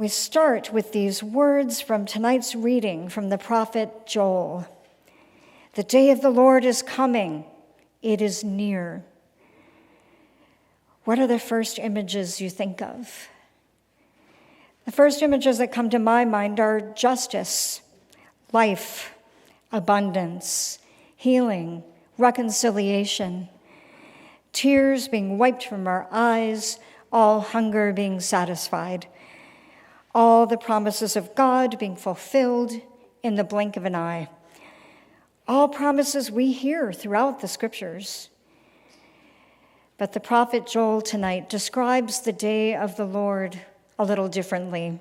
We start with these words from tonight's reading from the prophet Joel. The day of the Lord is coming. It is near. What are the first images you think of? The first images that come to my mind are justice, life, abundance, healing, reconciliation, tears being wiped from our eyes, all hunger being satisfied, all the promises of God being fulfilled in the blink of an eye. All promises we hear throughout the scriptures. But the prophet Joel tonight describes the day of the Lord a little differently.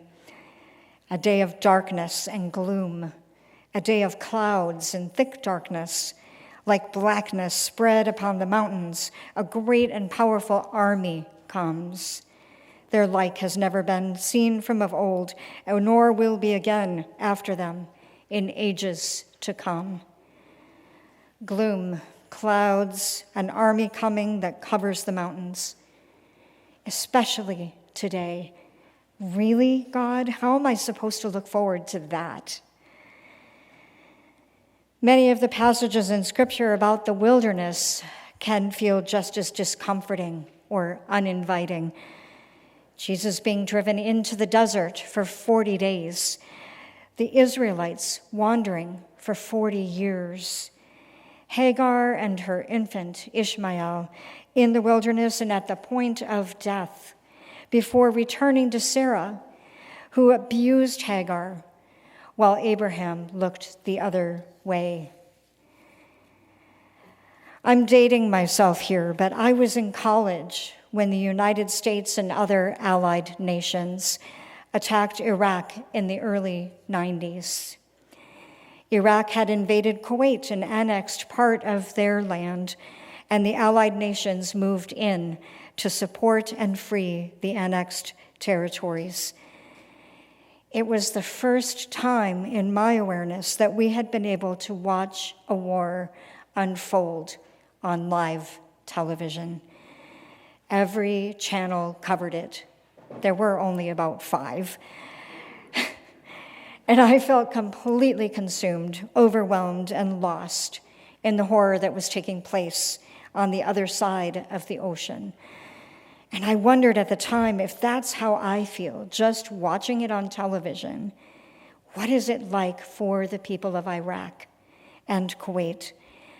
A day of darkness and gloom, a day of clouds and thick darkness, like blackness spread upon the mountains. A great and powerful army comes. Their like has never been seen from of old, nor will be again after them in ages to come. Gloom, clouds, an army coming that covers the mountains, especially today. Really, God? How am I supposed to look forward to that? Many of the passages in Scripture about the wilderness can feel just as discomforting or uninviting. Jesus being driven into the desert for 40 days, the Israelites wandering for 40 years, Hagar and her infant Ishmael in the wilderness and at the point of death, before returning to Sarah, who abused Hagar while Abraham looked the other way. I'm dating myself here, but I was in college when the United States and other allied nations attacked Iraq in the early 90s. Iraq had invaded Kuwait and annexed part of their land, and the allied nations moved in to support and free the annexed territories. It was the first time in my awareness that we had been able to watch a war unfold on live television. Every channel covered it. There were only about 5. And I felt completely consumed, overwhelmed, and lost in the horror that was taking place on the other side of the ocean. And I wondered at the time if that's how I feel, just watching it on television. What is it like for the people of Iraq and Kuwait,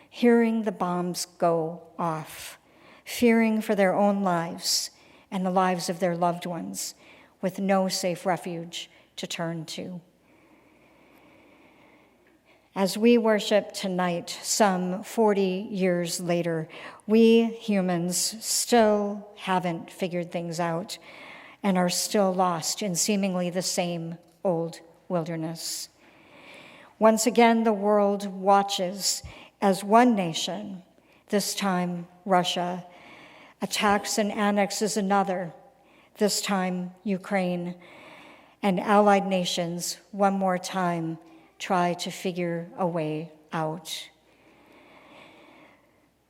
hearing the bombs go off, fearing for their own lives and the lives of their loved ones, with no safe refuge to turn to? As we worship tonight, some 40 years later, we humans still haven't figured things out and are still lost in seemingly the same old wilderness. Once again, the world watches as one nation, this time Russia, attacks and annexes another, this time Ukraine, and allied nations one more time try to figure a way out.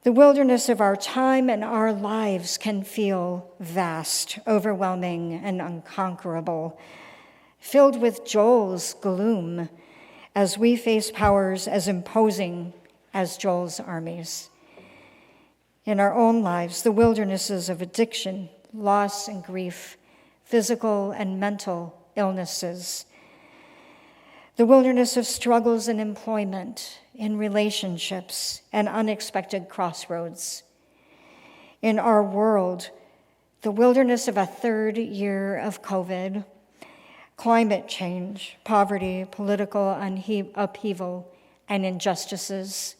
The wilderness of our time and our lives can feel vast, overwhelming, and unconquerable, filled with Joel's gloom as we face powers as imposing as Joel's armies. In our own lives, the wildernesses of addiction, loss and grief, physical and mental illnesses, the wilderness of struggles in employment, in relationships, and unexpected crossroads. In our world, the wilderness of a third year of COVID, climate change, poverty, political upheaval, and injustices.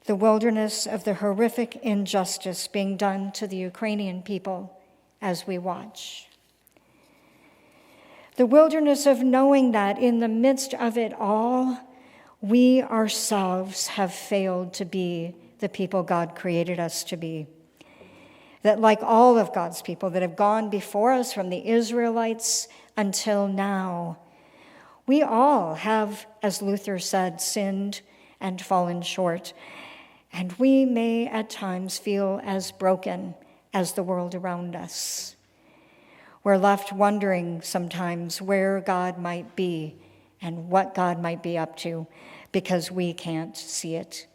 The wilderness of the horrific injustice being done to the Ukrainian people as we watch. The wilderness of knowing that in the midst of it all, we ourselves have failed to be the people God created us to be. That like all of God's people that have gone before us from the Israelites until now, we all have, as Luther said, sinned and fallen short. And we may at times feel as broken as the world around us. We're left wondering sometimes where God might be and what God might be up to because we can't see it.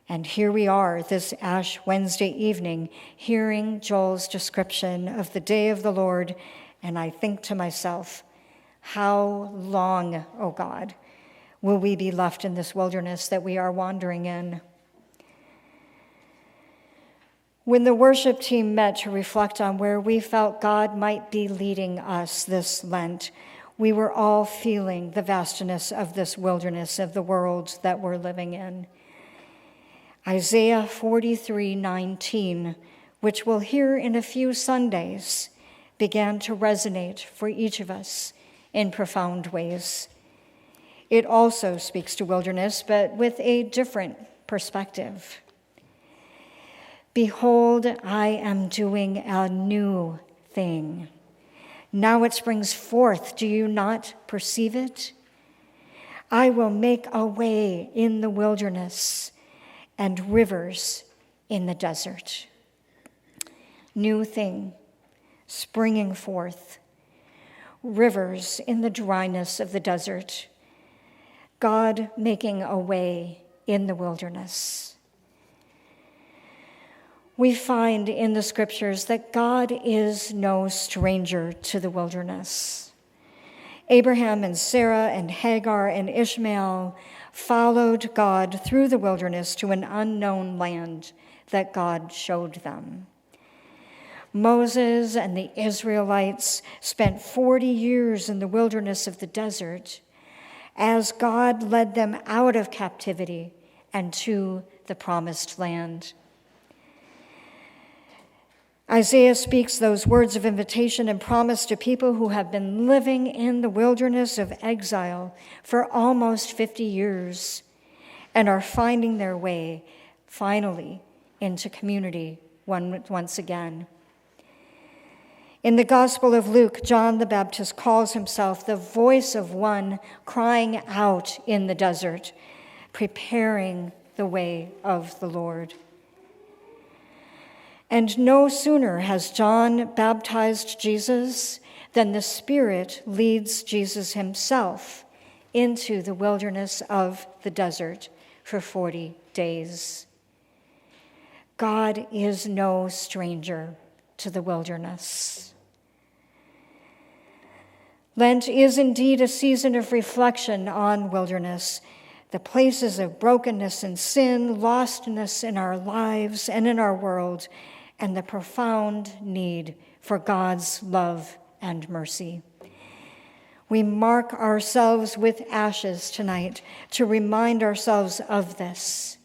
And here we are this Ash Wednesday evening, hearing Joel's description of the day of the Lord, and I think to myself, how long, O God, will we be left in this wilderness that we are wandering in? When the worship team met to reflect on where we felt God might be leading us this Lent, we were all feeling the vastness of this wilderness of the world that we're living in. Isaiah 43:19, which we'll hear in a few Sundays, began to resonate for each of us in profound ways. It also speaks to wilderness, but with a different perspective. Behold, I am doing a new thing. Now it springs forth. Do you not perceive it? I will make a way in the wilderness and rivers in the desert. New thing, springing forth. Rivers in the dryness of the desert. God making a way in the wilderness. We find in the scriptures that God is no stranger to the wilderness. Abraham and Sarah and Hagar and Ishmael followed God through the wilderness to an unknown land that God showed them. Moses and the Israelites spent 40 years in the wilderness of the desert as God led them out of captivity and to the promised land. Isaiah speaks those words of invitation and promise to people who have been living in the wilderness of exile for almost 50 years and are finding their way, finally, into community once again. In the Gospel of Luke, John the Baptist calls himself the voice of one crying out in the desert, preparing the way of the Lord. And no sooner has John baptized Jesus than the Spirit leads Jesus himself into the wilderness of the desert for 40 days. God is no stranger to the wilderness. Lent is indeed a season of reflection on wilderness, the places of brokenness and sin, lostness in our lives and in our world, and the profound need for God's love and mercy. We mark ourselves with ashes tonight to remind ourselves of this.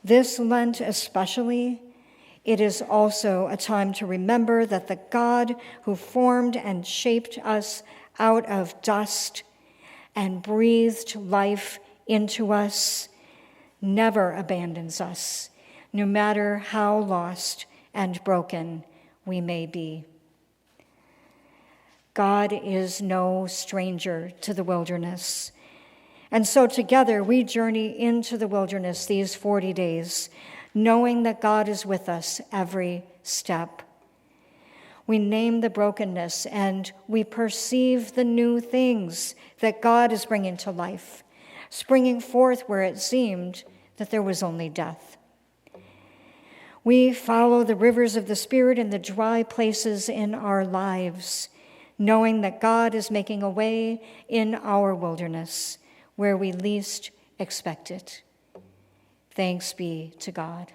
This Lent especially, it is also a time to remember that the God who formed and shaped us out of dust and breathed life into us never abandons us, no matter how lost and broken we may be. God is no stranger to the wilderness. And so together we journey into the wilderness these 40 days, knowing that God is with us every step. We name the brokenness and we perceive the new things that God is bringing to life, springing forth where it seemed that there was only death. We follow the rivers of the Spirit in the dry places in our lives, knowing that God is making a way in our wilderness where we least expect it. Thanks be to God.